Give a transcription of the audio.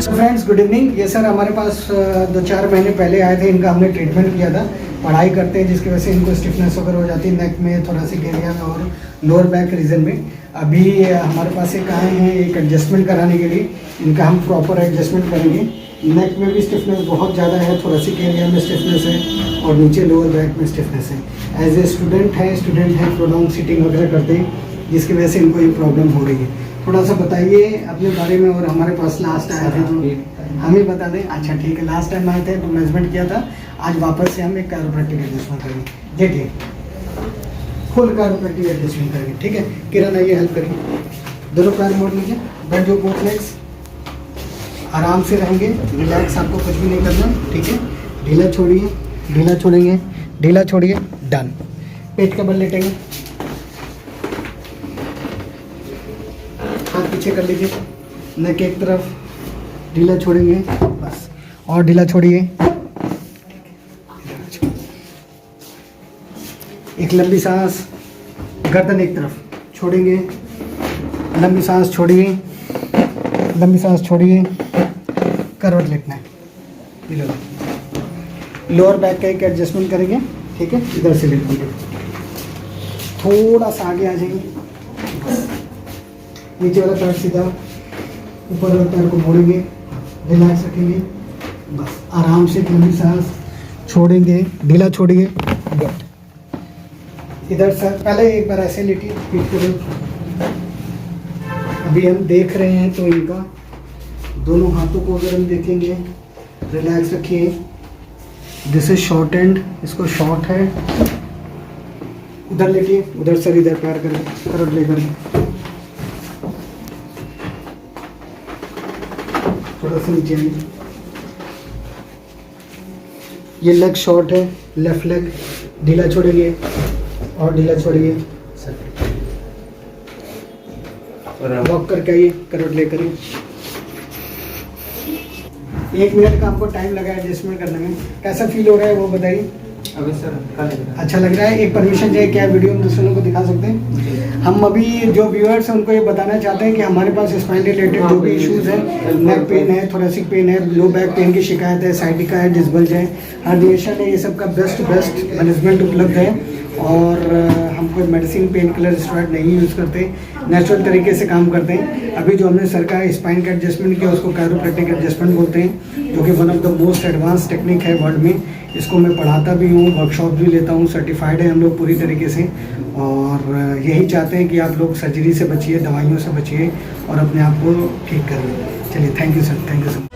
Friends good evening. ये sir हमारे पास 2-4 महीने पहले आए थे। इनका हमने ट्रीटमेंट किया था। पढ़ाई करते हैं जिसकी वजह से इनको स्टिफनेस वगैरह हो जाती है नेक में, थोरेसिक एरिया में और लोअर बैक रीजन में। अभी हमारे पास एक आए हैं एक एडजस्टमेंट कराने के लिए। इनका हम प्रॉपर एडजस्टमेंट करेंगे। नेक में भी स्टिफनेस बहुत ज़्यादा है, थोरेसिक एरिया में स्टिफनेस है और नीचे लोअर बैक में स्टिफनेस है। एज ए स्टूडेंट है प्रोलॉन्ग सीटिंग वगैरह करते हैं जिसकी वजह से इनको ये प्रॉब्लम हो रही है। थोड़ा सा बताइए अपने बारे में। और हमारे पास लास्ट आए थे तो हम ही बता दें। अच्छा ठीक है, लास्ट टाइम आए थे तो मेजरमेंट किया था। आज वापस से हम एक कैरोप्रैक्टिक एडजस्टमेंट करेंगे। देखिए फुल कैरोप्रैक्टिक एडजस्टमेंट करेंगे। ठीक है किरण, आइए हेल्प करिए। दोनों पैर मोड़ लीजिए, बेंड योर बोथ लेग्स। आराम से रहेंगे, रिलैक्स, आपको कुछ भी नहीं करना। ठीक है, ढीला छोड़िए, ढीला छोड़ेंगे, ढीला छोड़िए, डन। पेट के बल लेटेंगे, हाथ पीछे कर लीजिए, नेक एक तरफ, ढीला छोड़ेंगे बस, और ढीला छोड़िए। एक लंबी सांस, गर्दन एक तरफ छोड़ेंगे, लंबी सांस छोड़िए, लंबी सांस छोड़िए, करवट लेटना है। लोअर बैक का एक एडजस्टमेंट करेंगे। ठीक है, इधर से लेटेंगे, थोड़ा सा आगे आ जाएंगे, नीचे वाला पैर सीधा, ऊपर वाला पैर को मोड़ेंगे, रिलैक्स रखेंगे बस। आराम से लंबी सांस छोड़ेंगे, ढीला छोड़िए, गुड। इधर सर पहले एक बार ऐसे लेटिए, पीठ के बल। अभी हम देख रहे हैं तो इनका दोनों हाथों को अगर हम देखेंगे, रिलैक्स रखिए। दिस इज शॉर्ट एंड, इसको शॉर्ट है। उधर लेटिए, उधर सर इधर पैर करें, करवट लेकर थोड़ा सा नीचे आइए। ये लेग शॉर्ट है, लेफ्ट लेग, ढीला छोड़िए और ढीला छोड़िए। वॉक करके आइए, करवट लेकर। 1 मिनट का आपको टाइम लगा एडजस्टमेंट करने में। कैसा फील हो रहा है वो बताइए। अभी सर अच्छा लग रहा है। एक परमिशन चाहिए, क्या वीडियो में दूसरों को दिखा सकते हैं? हम अभी जो व्यूअर्स हैं उनको ये बताना चाहते हैं कि हमारे पास स्पाइन रिलेटेड जो भी इश्यूज़ हैं, नेक पेन है, थोरेसिक पेन है, लो बैक पेन की शिकायत है, साइटिका है, डिस्बल्ज है, हर्निएशन है, ये सब का बेस्ट मैनेजमेंट उपलब्ध है। और हम कोई मेडिसिन, पेन किलर, स्टेरॉइड नहीं यूज़ करते, नेचुरल तरीके से काम करते हैं। अभी जो हमने सर का स्पाइन का एडजस्टमेंट किया उसको कैरोप्रैक्टिक एडजस्टमेंट बोलते हैं, जो कि one of the most advance technique है वर्ल्ड में। इसको मैं पढ़ाता भी हूँ, वर्कशॉप भी लेता हूँ, सर्टिफाइड है हम लोग पूरी तरीके से। और यही चाहते हैं कि आप लोग सर्जरी से बचिए, दवाइयों से बचिए और अपने आप को ठीक करिए। चलिए, thank you sir, thank you sir.